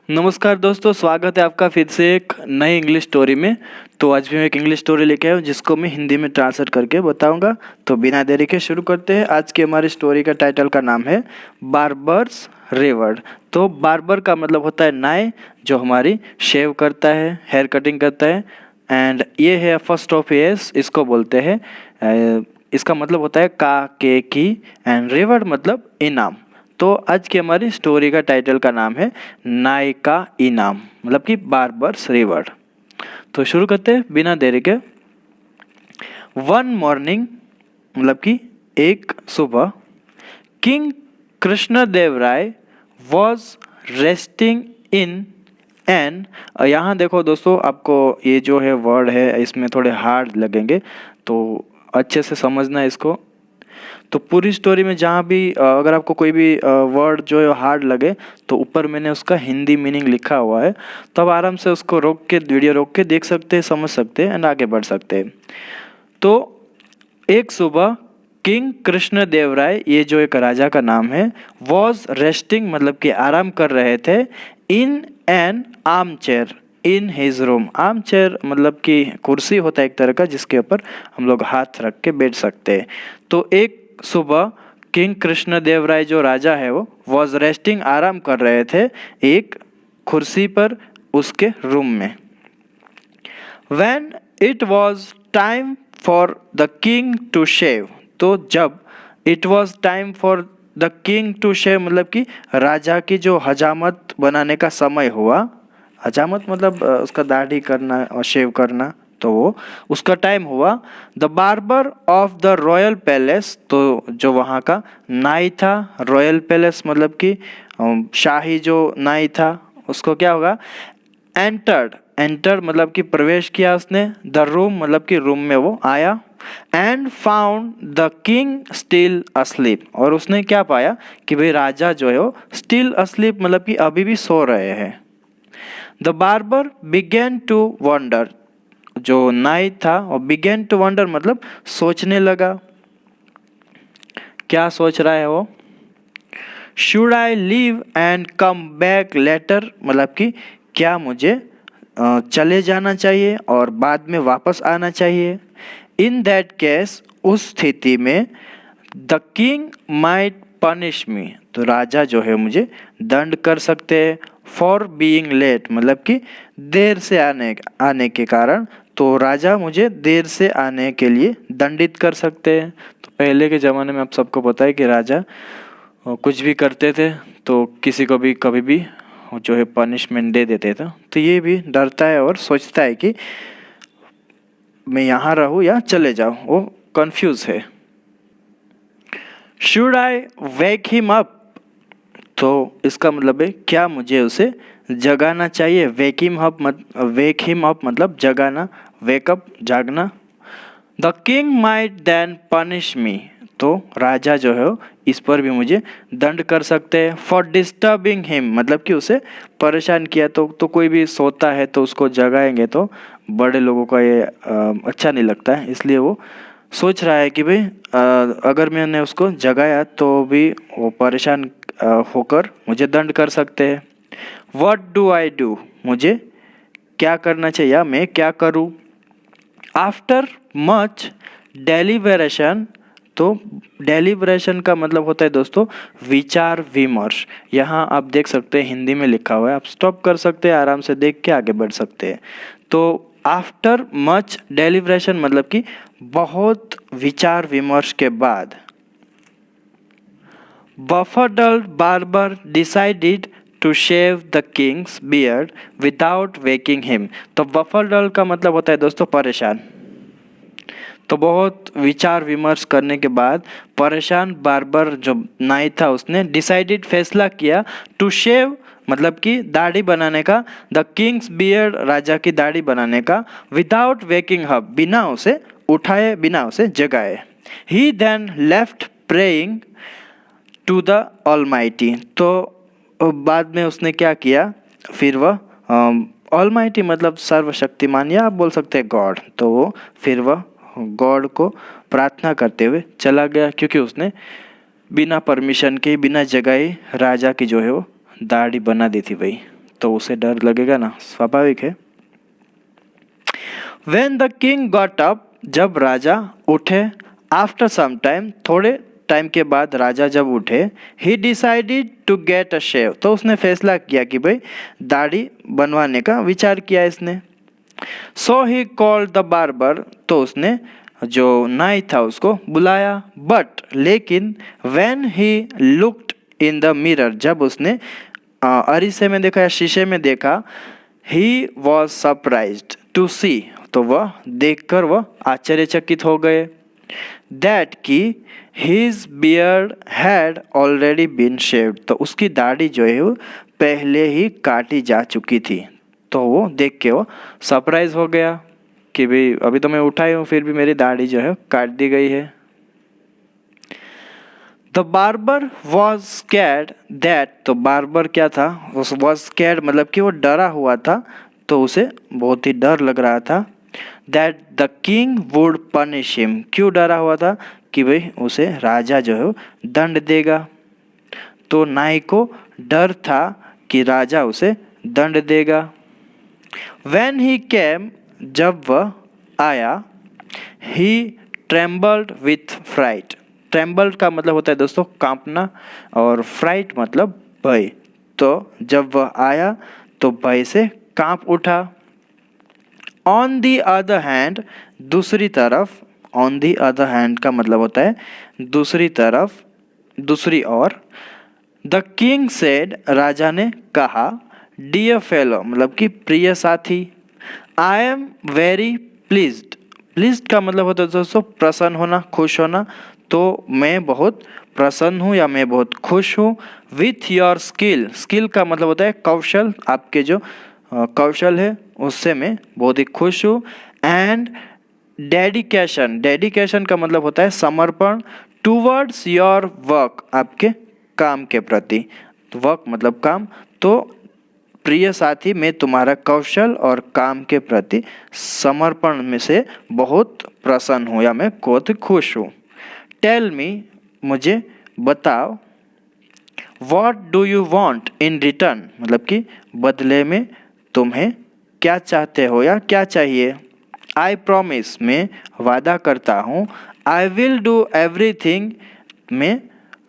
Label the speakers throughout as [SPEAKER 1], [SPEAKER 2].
[SPEAKER 1] नमस्कार दोस्तों, स्वागत है आपका फिर से एक नई इंग्लिश स्टोरी में। तो आज भी मैं एक इंग्लिश स्टोरी लेके आया हूँ जिसको मैं हिंदी में ट्रांसलेट करके बताऊंगा। तो बिना देरी के शुरू करते हैं। आज की हमारी स्टोरी का टाइटल का नाम है बार्बर्स रिवॉर्ड। तो बार्बर का मतलब होता है नाई, जो हमारी शेव करता है, हेयर कटिंग करता है। एंड ये है फर्स्ट ऑफ एस, इसको बोलते हैं। इसका मतलब होता है का के की, एंड रिवॉर्ड मतलब इनाम। तो आज की हमारी स्टोरी का टाइटल का नाम है नाई का इनाम, मतलब कि बार्बर्स रिवॉर्ड। तो शुरू करते हैं बिना देरी के। वन मॉर्निंग, मतलब कि एक सुबह, king Krishnadev Rai was resting in an. यहाँ देखो दोस्तों, आपको ये जो है वर्ड है इसमें थोड़े हार्ड लगेंगे, तो अच्छे से समझना है इसको। तो पूरी स्टोरी में जहाँ भी अगर आपको कोई भी वर्ड जो है हार्ड लगे तो ऊपर मैंने उसका हिंदी मीनिंग लिखा हुआ है, तो आप आराम से उसको रोक के, वीडियो रोक के देख सकते हैं, समझ सकते हैं एंड आगे बढ़ सकते हैं। तो एक सुबह किंग कृष्णदेव राय, ये जो एक राजा का नाम है, वॉज रेस्टिंग मतलब कि आराम कर रहे थे, in an arm chair in his room. Arm chair मतलब कि कुर्सी होता है एक तरह का, जिसके ऊपर हम लोग हाथ रख के बैठ सकते हैं। तो एक सुबह किंग कृष्णदेव राय जो राजा है वो वॉज रेस्टिंग, आराम कर रहे थे एक कुर्सी पर उसके रूम में। When it was time for the king to shave, तो जब it was time for the king to shave मतलब कि राजा की जो हजामत बनाने का समय हुआ। हजामत मतलब उसका दाढ़ी करना और शेव करना, तो वो उसका टाइम हुआ। The barber of the royal palace, तो जो वहाँ का नाई था, रॉयल पैलेस मतलब कि शाही जो नाई था उसको क्या होगा, एंटर मतलब कि प्रवेश किया उसने, द रूम मतलब कि रूम में वो आया, and found the king still asleep, और उसने क्या पाया कि भाई राजा जो है वो स्टिल अस्लीप मतलब कि अभी भी सो रहे हैं। The barber began to wonder, जो नाई था और बिगेन टू वंडर मतलब सोचने लगा। क्या सोच रहा है वो, should I leave and come back later, मतलब कि क्या मुझे चले जाना चाहिए और बाद में वापस आना चाहिए। इन दैट केस, उस स्थिति में, the king might punish me, तो राजा जो है मुझे दंड कर सकते हैं, फॉर बीइंग लेट मतलब कि देर से आने के कारण, तो राजा मुझे देर से आने के लिए दंडित कर सकते हैं। तो पहले के ज़माने में आप सबको पता है कि राजा कुछ भी करते थे तो किसी को भी कभी भी जो है पनिशमेंट दे देते थे। तो ये भी डरता है और सोचता है कि मैं यहाँ रहूँ या चले जाऊँ, वो कंफ्यूज है। Should I wake him up, तो इसका मतलब है क्या मुझे उसे जगाना चाहिए। वेक हिम अप मतलब जगाना, वेकअप जागना। The king might then punish me, तो राजा जो है इस पर भी मुझे दंड कर सकते हैं, फॉर डिस्टर्बिंग हिम मतलब कि उसे परेशान किया। तो कोई भी सोता है तो उसको जगाएंगे तो बड़े लोगों का ये अच्छा नहीं लगता है, इसलिए वो सोच रहा है कि भाई अगर मैंने उसको जगाया तो भी वो परेशान होकर मुझे दंड कर सकते हैं। व्हाट डू आई डू, मुझे क्या करना चाहिए या मैं क्या करूँ। आफ्टर मच डेलिबरेशन, तो डेलिबरेशन का मतलब होता है दोस्तों विचार विमर्श। यहाँ आप देख सकते हैं हिंदी में लिखा हुआ है, आप स्टॉप कर सकते हैं, आराम से देख के आगे बढ़ सकते हैं। तो आफ्टर मच डेलिबरेशन मतलब कि बहुत विचार विमर्श के बाद, Bufferdal barber decided to shave the king's beard without waking him. तो बफरडल का मतलब होता है दोस्तों परेशान। तो बहुत विचार विमर्श करने के बाद परेशान बार्बर जो नाई था उसने डिसाइडेड फैसला किया, टू शेव मतलब कि दाढ़ी बनाने का, द किंग्स बियर्ड राजा की दाढ़ी बनाने का, विदाउट वेकिंग अप बिना उसे उठाए, बिना उसे जगाए। He then left praying to the almighty, तो बाद में उसने क्या किया, फिर वह ऑलमाइटी मतलब सर्वशक्तिमान या आप बोल सकते हैं गॉड, तो वो फिर वह गॉड को प्रार्थना करते हुए चला गया, क्योंकि उसने बिना परमिशन के, बिना जगाए राजा की जो है वो दाढ़ी बना दी थी भाई। तो उसे डर लगेगा ना, स्वाभाविक है। When the king got up, जब राजा उठे, after some time, थोड़े टाइम के बाद राजा जब उठे, he decided to get a shave, तो उसने फैसला किया कि भाई दाढ़ी बनवाने का विचार किया इसने। So he called the barber, तो उसने जो नाई था उसको बुलाया। बट लेकिन when he looked in the mirror, जब उसने अरीसे में देखा या शीशे में देखा, he was surprised to see, तो वह देखकर वह आश्चर्यचकित हो गए। That कि his beard had already been shaved, तो उसकी दाढ़ी जो है वो पहले ही काटी जा चुकी थी। तो वो देख के वो सरप्राइज हो गया कि भाई अभी तो मैं उठाई हूँ फिर भी मेरी दाढ़ी जो है काट दी गई है। The barber was scared that, तो बार्बर क्या था, वॉज स्कैर्ड मतलब कि वो डरा हुआ था, तो उसे बहुत ही डर लग रहा था। That the king would punish him, क्यों डरा हुआ था कि भाई उसे राजा जो है दंड देगा। तो नाई को डर था कि राजा उसे दंड देगा। When he came, जब वह आया, he trembled with fright, trembled का मतलब होता है दोस्तों कांपना, और fright मतलब भय। तो जब वह आया तो भय से कांप उठा। On the other hand, दूसरी तरफ, on the other hand का मतलब होता है दूसरी तरफ, दूसरी ओर। The king said, राजा ने कहा, Dear fellow मतलब कि प्रिय साथी, I am very pleased, pleased का मतलब होता है दोस्तों प्रसन्न होना, खुश होना। तो मैं बहुत प्रसन्न हूँ या मैं बहुत खुश हूँ। With your skill, skill का मतलब होता है कौशल, आपके जो कौशल है उससे मैं बहुत ही खुश हूँ। And dedication, dedication का मतलब होता है समर्पण। Towards your work, आपके काम के प्रति, वर्क मतलब काम। तो प्रिय साथी, मैं तुम्हारा कौशल और काम के प्रति समर्पण में से बहुत प्रसन्न हूँ या मैं बहुत खुश हूँ। टेल मी, मुझे बताओ। What do you want in return, मतलब कि बदले में तुम्हें क्या चाहते हो या क्या चाहिए। आई प्रॉमिस, मैं वादा करता हूँ। आई विल डू एवरीथिंग, मैं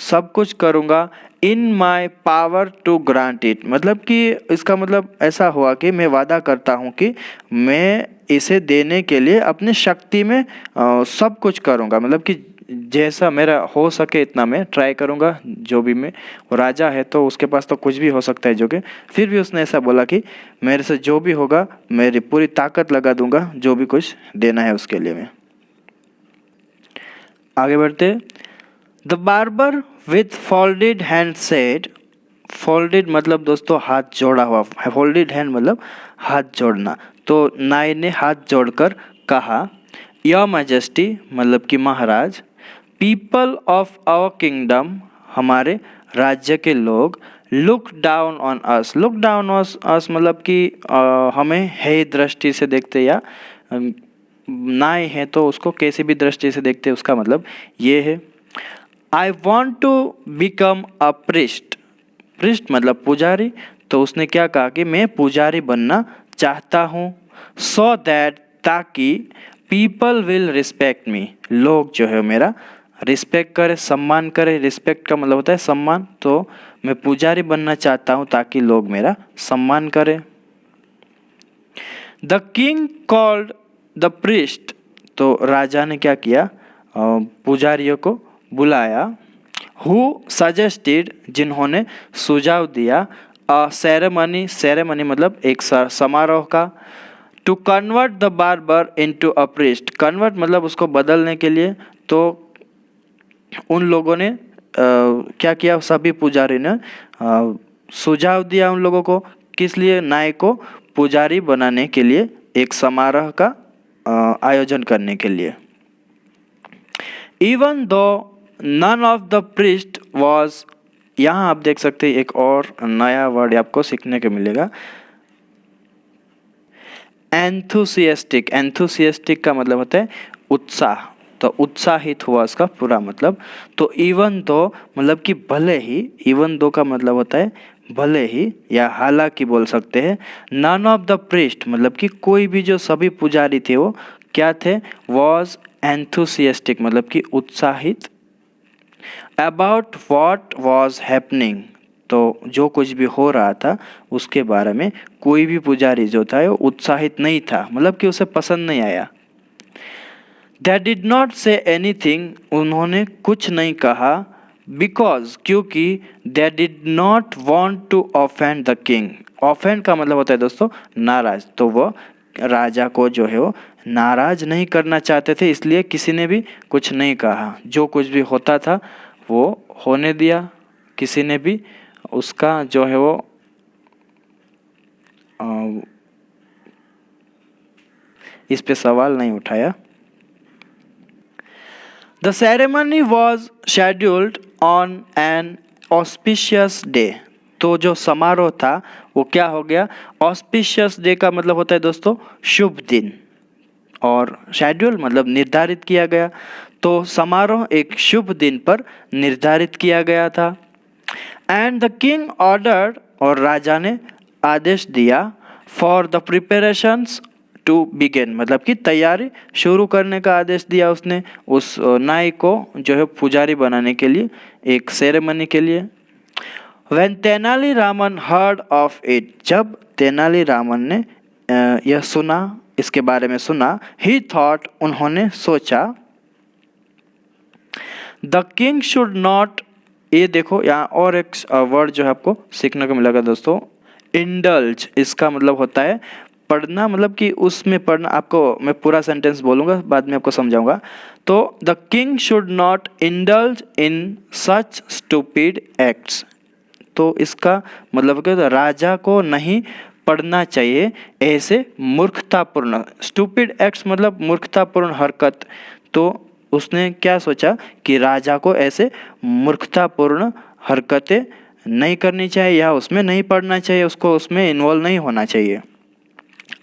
[SPEAKER 1] सब कुछ करूँगा। इन माई पावर टू ग्रांट इट, मतलब कि इसका मतलब ऐसा हुआ कि मैं वादा करता हूँ कि मैं इसे देने के लिए अपनी शक्ति में सब कुछ करूँगा, मतलब कि जैसा मेरा हो सके इतना मैं ट्राई करूँगा। जो भी मैं, वो राजा है तो उसके पास तो कुछ भी हो सकता है, जो कि फिर भी उसने ऐसा बोला कि मेरे से जो भी होगा मेरी पूरी ताकत लगा दूंगा, जो भी कुछ देना है उसके लिए मैं। आगे बढ़ते। The barber with folded hand said, folded मतलब दोस्तों हाथ जोड़ा हुआ, फोल्डेड हैंड मतलब हाथ जोड़ना। तो नाई ने हाथ जोड़कर कहा, योर मैजेस्टी मतलब कि महाराज, पीपल ऑफ आवर किंगडम, हमारे राज्य के लोग, look down on us, look down on us मतलब कि हमें हे दृष्टि से देखते, या नाई है तो उसको कैसी भी दृष्टि से देखते, उसका मतलब ये है। I want to become a priest, priest मतलब पुजारी। तो उसने क्या कहा कि मैं पुजारी बनना चाहता हूँ। सो दैट, ताकि पीपल विल रिस्पेक्ट मी, लोग जो है मेरा रिस्पेक्ट करे, सम्मान करे। रिस्पेक्ट का मतलब होता है सम्मान। तो मैं पुजारी बनना चाहता हूँ ताकि लोग मेरा सम्मान करें। The king called the priest, तो राजा ने क्या किया, पुजारियों को बुलाया। हु सजेस्टेड, जिन्होंने सुझाव दिया। अ सेरेमनी, सेरेमनी मतलब एक समारोह का। To convert the barber into a priest, convert मतलब उसको बदलने के लिए। तो उन लोगों ने क्या किया, सभी पुजारी ने सुझाव दिया उन लोगों को, किस लिए, नाई को पुजारी बनाने के लिए, एक समारोह का आयोजन करने के लिए। Even though none of the priest was, यहाँ आप देख सकते हैं एक और नया वर्ड आपको सीखने को मिलेगा, एंथुसियास्टिक। एंथुसियास्टिक का मतलब होता है उत्साह, तो उत्साहित हुआ उसका पूरा मतलब। तो इवन दो मतलब कि भले ही, इवन दो का मतलब होता है भले ही या हालांकि बोल सकते हैं, नन ऑफ द प्रीस्ट मतलब कि कोई भी जो सभी पुजारी थे वो क्या थे, वॉज एंथुसियास्टिक मतलब कि उत्साहित, अबाउट वॉट वॉज हैपनिंग तो जो कुछ भी हो रहा था उसके बारे में कोई भी पुजारी जो था वो उत्साहित नहीं था, मतलब कि उसे पसंद नहीं आया। They did not say anything उन्होंने कुछ नहीं कहा, बिकॉज क्योंकि they did not want to offend the king। offend का मतलब होता है दोस्तों नाराज, तो वो राजा को जो है वो नाराज नहीं करना चाहते थे, इसलिए किसी ने भी कुछ नहीं कहा। जो कुछ भी होता था वो होने दिया, किसी ने भी उसका जो है वो इस पे सवाल नहीं उठाया। The ceremony was scheduled on an auspicious day। तो जो समारोह था वो क्या हो गया, auspicious day का मतलब होता है दोस्तों शुभ दिन, और शेड्यूल मतलब निर्धारित किया गया, तो समारोह एक शुभ दिन पर निर्धारित किया गया था। एंड द किंग ऑर्डर्ड और राजा ने आदेश दिया, for the preparations to begin मतलब कि तैयारी शुरू करने का आदेश दिया उसने उस नाई को जो है पुजारी बनाने के लिए, एक सेरेमनी के लिए। When Tenali Raman heard of it जब तेनालीरामन ने यह सुना, इसके बारे में सुना, he thought उन्होंने सोचा, the king should not, ये देखो यहाँ और एक वर्ड जो है आपको सीखने को मिलेगा दोस्तों, इंडल्ज, इसका मतलब होता है पढ़ना, मतलब कि उसमें पढ़ना। आपको मैं पूरा सेंटेंस बोलूँगा, बाद में आपको समझाऊंगा। तो the king should not indulge in such stupid acts, तो इसका मतलब क्या, राजा को नहीं पढ़ना चाहिए ऐसे मूर्खतापूर्ण, स्टूपिड एक्ट्स मतलब मूर्खतापूर्ण हरकत। तो उसने क्या सोचा कि राजा को ऐसे मूर्खतापूर्ण हरकतें नहीं करनी चाहिए या उसमें नहीं पढ़ना चाहिए, उसको उसमें इन्वॉल्व नहीं होना चाहिए।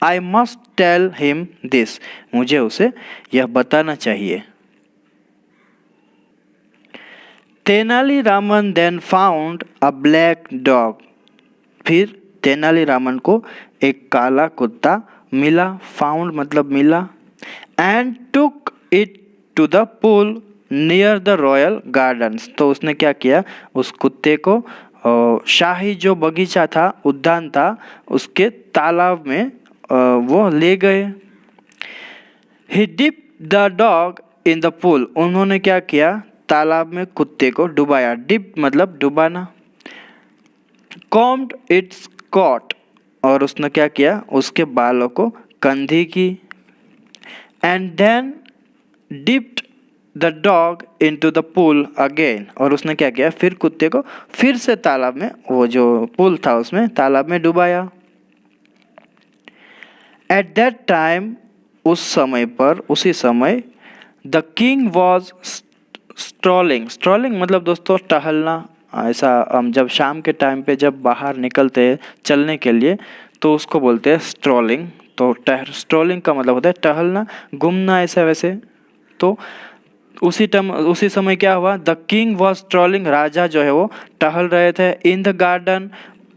[SPEAKER 1] I must tell him this, मुझे उसे यह बताना चाहिए। Tenaliraman then found a black dog, फिर तेनालीरामन को एक काला कुत्ता मिला, फाउंड मतलब मिला, and took it to the pool near the royal gardens, तो उसने क्या किया, उस कुत्ते को शाही जो बगीचा था, उद्यान था, उसके तालाब में वो ले गए। He dip the dog in the pool, उन्होंने क्या किया, तालाब में कुत्ते को डुबाया, डिप मतलब डुबाना। कॉम्ड इट्स कॉट, और उसने क्या किया, उसके बालों को कंघी की। And then dipped the dog into the pool again, और उसने क्या किया, फिर कुत्ते को फिर से तालाब में, वो जो पूल था उसमें तालाब में डुबाया। एट दैट टाइम, उस समय पर, उसी समय, the king was strolling, strolling मतलब दोस्तों टहलना, ऐसा हम जब शाम के टाइम पे जब बाहर निकलते हैं चलने के लिए तो उसको बोलते हैं स्ट्रॉलिंग। तो स्ट्रॉलिंग का मतलब होता है टहलना, घूमना, ऐसा वैसे। तो उसी समय क्या हुआ, द किंग वॉज स्ट्रॉलिंग, राजा जो है वो टहल रहे थे, इन द गार्डन,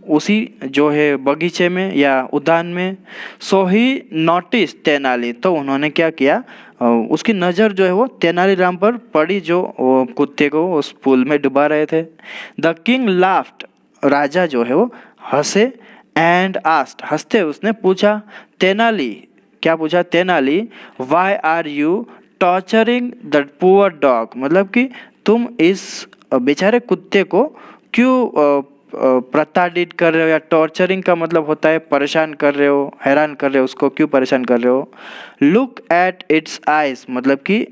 [SPEAKER 1] उसी जो है बगीचे में या उद्यान में। सो ही नोटिस तेनाली, तो उन्होंने क्या किया, उसकी नज़र जो है वो तेनालीराम पर पड़ी जो वो कुत्ते को उस पूल में डुबा रहे थे। द किंग लाफ्ड, राजा जो है वो हंसे, एंड आस्क्ड, हंसते उसने पूछा, तेनाली, क्या पूछा, Tenali, why are you torturing the poor dog, मतलब कि तुम इस बेचारे कुत्ते को क्यों प्रताड़ित कर रहे हो, या टॉर्चरिंग का मतलब होता है परेशान कर रहे हो, हैरान कर रहे हो, उसको क्यों परेशान कर रहे हो। लुक एट इट्स आइज, मतलब कि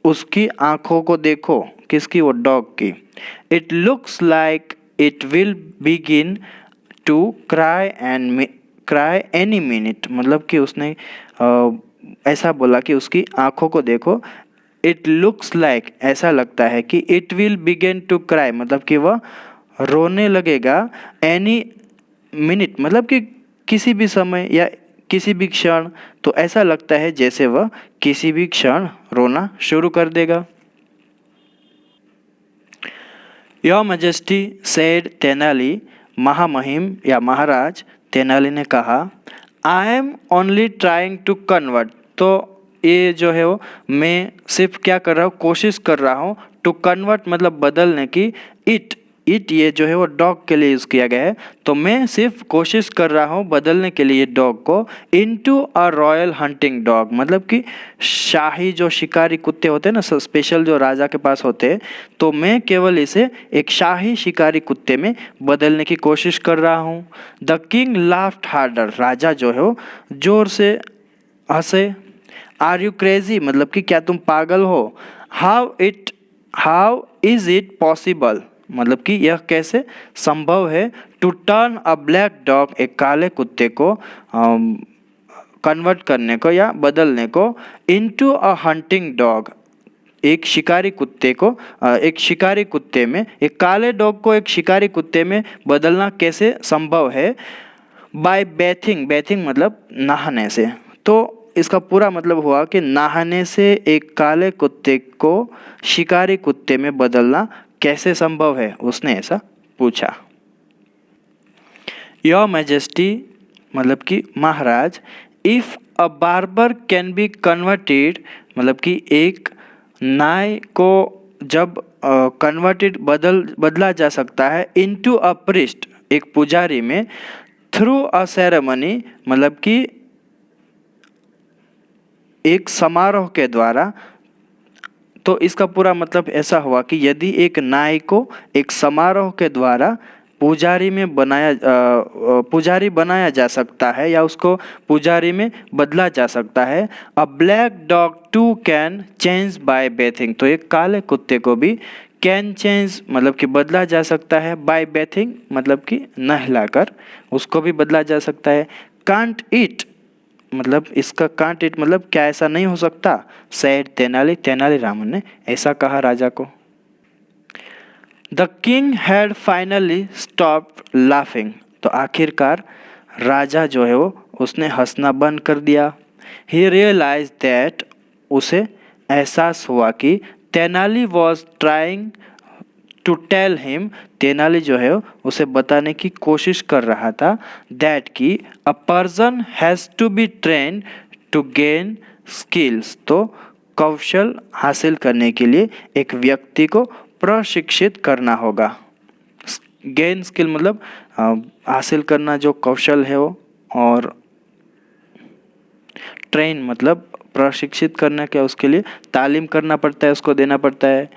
[SPEAKER 1] उसकी आंखों को देखो, किसकी, वो डॉग की। It looks like it will begin to cry any minute, मतलब कि उसने ऐसा बोला कि उसकी आंखों को देखो। इट लुक्स लाइक, ऐसा लगता है कि it will begin to cry, मतलब कि वह रोने लगेगा, एनी मिनट मतलब कि किसी भी समय या किसी भी क्षण, तो ऐसा लगता है जैसे वह किसी भी क्षण रोना शुरू कर देगा। योर मैजेस्टी सेड तेनाली, महामहिम या महाराज तेनाली ने कहा, I am only trying to convert. तो ये जो है वो मैं सिर्फ क्या कर रहा हूँ, कोशिश कर रहा हूँ, टू कन्वर्ट मतलब बदलने की, इट ये जो है वो डॉग के लिए यूज़ किया गया है। तो मैं सिर्फ कोशिश कर रहा हूँ बदलने के लिए डॉग को into a royal hunting dog, मतलब कि शाही जो शिकारी कुत्ते होते हैं ना, स्पेशल जो राजा के पास होते हैं, तो मैं केवल इसे एक शाही शिकारी कुत्ते में बदलने की कोशिश कर रहा हूँ। द किंग लाफ्ड हार्डर, राजा जो है वो जोर से हंसे। आर यू क्रेजी, मतलब कि क्या तुम पागल हो। हाउ इज इट पॉसिबल, मतलब कि यह कैसे संभव है। To turn a black dog, एक काले कुत्ते को कन्वर्ट करने को या बदलने को, इनटू अ हंटिंग डॉग, एक शिकारी कुत्ते को एक शिकारी कुत्ते में, एक काले डॉग को एक शिकारी कुत्ते में बदलना कैसे संभव है। बाय बेथिंग मतलब नहाने से। तो इसका पूरा मतलब हुआ कि नहाने से एक काले कुत्ते को शिकारी कुत्ते में बदलना कैसे संभव है, उसने ऐसा पूछा। योर मैजेस्टी मतलब कि महाराज, if a barber can be converted, मतलब कि एक नाई को जब कन्वर्टेड बदला जा सकता है इनटू अ प्रिस्ट, एक पुजारी में, थ्रू अ सेरेमनी मतलब कि एक समारोह के द्वारा। तो इसका पूरा मतलब ऐसा हुआ कि यदि एक नाई को एक समारोह के द्वारा पुजारी बनाया जा सकता है या उसको पुजारी में बदला जा सकता है। A black dog too can change by bathing, तो एक काले कुत्ते को भी कैन चेंज मतलब कि बदला जा सकता है, बाय बेथिंग मतलब कि नहलाकर उसको भी बदला जा सकता है। कांट इट मतलब इसका कांट इट मतलब क्या ऐसा नहीं हो सकता। सैड तेनालीरामन ने ऐसा कहा राजा को। The king had finally stopped laughing, तो आखिरकार राजा जो है वो उसने हंसना बंद कर दिया। ही रियलाइज दैट, उसे एहसास हुआ कि Tenali was trying to tell him, Tenali जो है उसे बताने की कोशिश कर रहा था, दैट कि a person has to be train to gain skills, तो कौशल हासिल करने के लिए एक व्यक्ति को प्रशिक्षित करना होगा। गेन स्किल मतलब हासिल करना जो कौशल है वो, और ट्रेन मतलब प्रशिक्षित करना, क्या उसके लिए तालीम करना पड़ता है, उसको देना पड़ता है।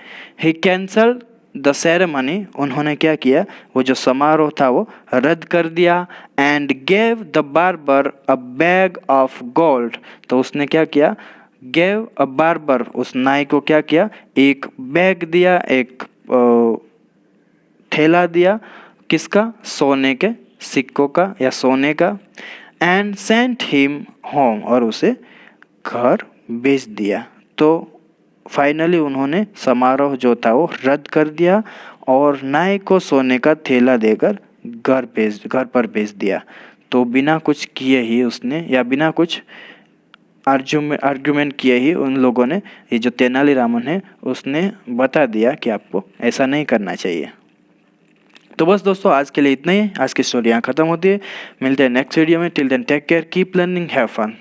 [SPEAKER 1] ही कैंसल द सेरेमनी, उन्होंने क्या किया, वो जो समारोह था वो रद्द कर दिया। And gave the barber a bag of gold, तो उसने क्या किया, गेव अ बार्बर, उस नाई को क्या किया, एक बैग दिया, एक थैला दिया, किसका, सोने के सिक्कों का या सोने का। एंड सेंट हिम होम, और उसे घर भेज दिया। तो फाइनली उन्होंने समारोह जो था वो रद्द कर दिया और नाई को सोने का थैला देकर घर पर भेज दिया। तो बिना कुछ किए ही उसने, या बिना कुछ आर्ग्यूमेंट किए ही उन लोगों ने, ये जो तेनालीरामन है उसने बता दिया कि आपको ऐसा नहीं करना चाहिए। तो बस दोस्तों आज के लिए इतना ही, आज की स्टोरी यहाँ खत्म होती है। मिलते हैं नेक्स्ट वीडियो में। Till then take care, keep learning, have fun.